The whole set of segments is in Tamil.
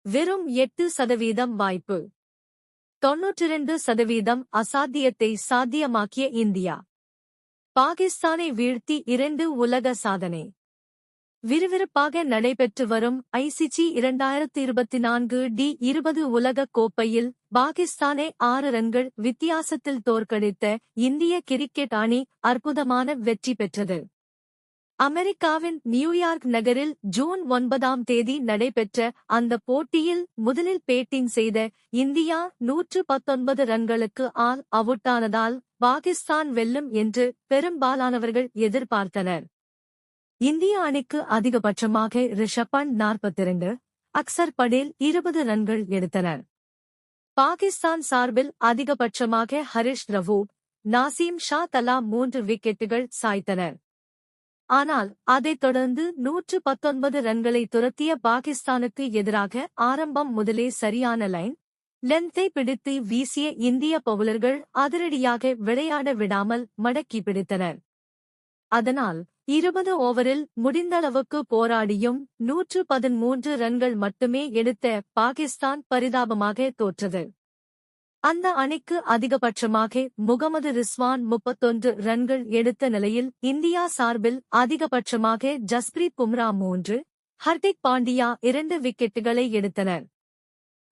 வெறும் 8% வாய்ப்பு. 92% அசாத்தியத்தை சாத்தியமாக்கிய இந்தியா. பாகிஸ்தானை வீழ்த்தி 2 உலக சாதனை. விறுவிறுப்பாக நடைபெற்று வரும் ஐசிசி 2024 டி20 உலகக் கோப்பையில் பாகிஸ்தானை 6 ரன்கள் வித்தியாசத்தில் தோற்கடித்த இந்திய கிரிக்கெட் அணி அற்புதமான வெற்றி பெற்றது. அமெரிக்காவின் நியூயார்க் நகரில் ஜூன் 9ஆம் தேதி நடைபெற்ற அந்த போட்டியில் முதலில் பேட்டிங் செய்த இந்தியா 119 ரன்களுக்கு ஆல் அவுட்டானதால் பாகிஸ்தான் வெல்லும் என்று பெரும்பாலானவர்கள் எதிர்பார்த்தனர். இந்திய அணிக்கு அதிகபட்சமாக ரிஷப் பண்ட் 42, அக்சர் படேல் 20 ரன்கள் எடுத்தனர். பாகிஸ்தான் சார்பில் அதிகபட்சமாக ஹரிஷ் ரவூப், நாசீம் ஷா தலா 3 விக்கெட்டுகள் சாய்த்தனர். ஆனால் அதைத் தொடர்ந்து 119 ரன்களை துரத்திய பாகிஸ்தானுக்கு எதிராக ஆரம்பம் முதலே சரியான லைன் லென்த்தை பிடித்து வீசிய இந்திய பவுலர்கள் அதிரடியாக விளையாட விடாமல் மடக்கி பிடித்தனர். அதனால் 20 ஓவரில் முடிந்தளவுக்கு போராடியும் 113 ரன்கள் மட்டுமே எடுத்த பாகிஸ்தான் பரிதாபமாக தோற்றது. அந்த அணிக்கு அதிகபட்சமாக முகமது ரிஸ்வான் 31 ரன்கள் எடுத்த நிலையில் இந்தியா சார்பில் அதிகபட்சமாக ஜஸ்பிரீத் பும்ரா 3, ஹர்திக் பாண்டியா 2 விக்கெட்டுகளை எடுத்தனர்.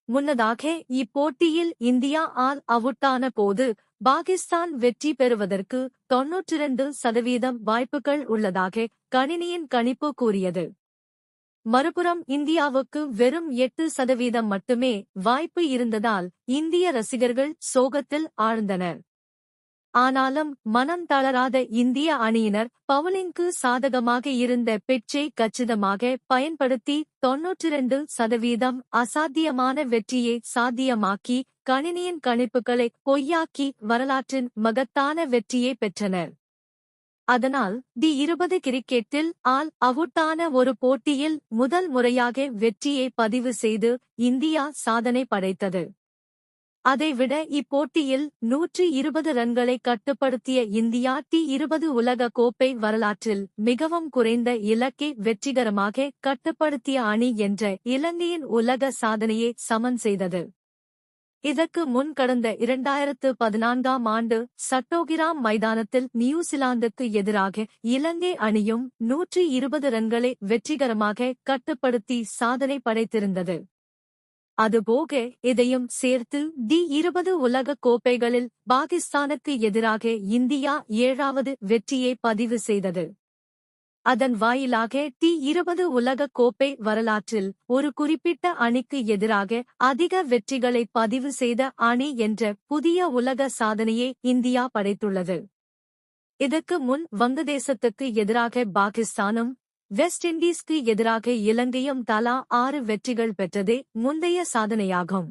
முன்னதாக இப்போட்டியில் இந்தியா ஆல் அவுட்டான போது பாகிஸ்தான் வெற்றி பெறுவதற்கு 92% வாய்ப்புகள் உள்ளதாக கணினியின் கணிப்பு கூறியது. மறுபுறம் இந்தியாவுக்கு வெறும் 8% மட்டுமே வாய்ப்பு இருந்ததால் இந்திய ரசிகர்கள் சோகத்தில் ஆழ்ந்தனர். ஆனாலும் மனம் தளராத இந்திய அணியினர் பவுலிங்க்கு சாதகமாக இருந்த பிட்சை கச்சிதமாக பயன்படுத்தி 92% அசாத்தியமான வெற்றியை சாத்தியமாக்கி கணினியின் கணிப்புகளை பொய்யாக்கி வரலாற்றின் மகத்தான வெற்றியை பெற்றனர். அதனால் டி20 கிரிக்கெட்டில் ஆல் அவுட்டான ஒரு போட்டியில் முதல் முறையாக வெற்றியை பதிவு செய்து இந்தியா சாதனை படைத்தது. அதைவிட இப்போட்டியில் 120 ரன்களை கட்டுப்படுத்திய இந்தியா டி20 உலக கோப்பை வரலாற்றில் மிகவும் குறைந்த இலக்கை வெற்றிகரமாக கட்டுப்படுத்திய அணி என்ற இலங்கையின் உலக சாதனையை சமன் செய்தது. இதற்கு முன் கடந்த 2014ஆம் ஆண்டு சட்டோகிராம் மைதானத்தில் நியூசிலாந்துக்கு எதிராக இலங்கை அணியும் 120 ரன்களை வெற்றிகரமாக கட்டுப்படுத்தி சாதனை படைத்திருந்தது. அதுபோக இதையும் சேர்த்து டி20 உலக கோப்பைகளில் பாகிஸ்தானுக்கு எதிராக இந்தியா 7வது வெற்றியை பதிவு செய்தது. அதன் வாயிலாக டி20 உலக கோப்பை வரலாற்றில் ஒரு குறிப்பிட்ட அணிக்கு எதிராக அதிக வெற்றிகளை பதிவு செய்த அணி என்ற புதிய உலக சாதனையை இந்தியா படைத்துள்ளது. இதற்கு முன் வங்கதேசத்துக்கு எதிராக பாகிஸ்தானும் வெஸ்ட் இண்டீஸ்க்கு எதிராக இலங்கையும் தலா 6 வெற்றிகள் பெற்றதே முந்தைய சாதனையாகும்.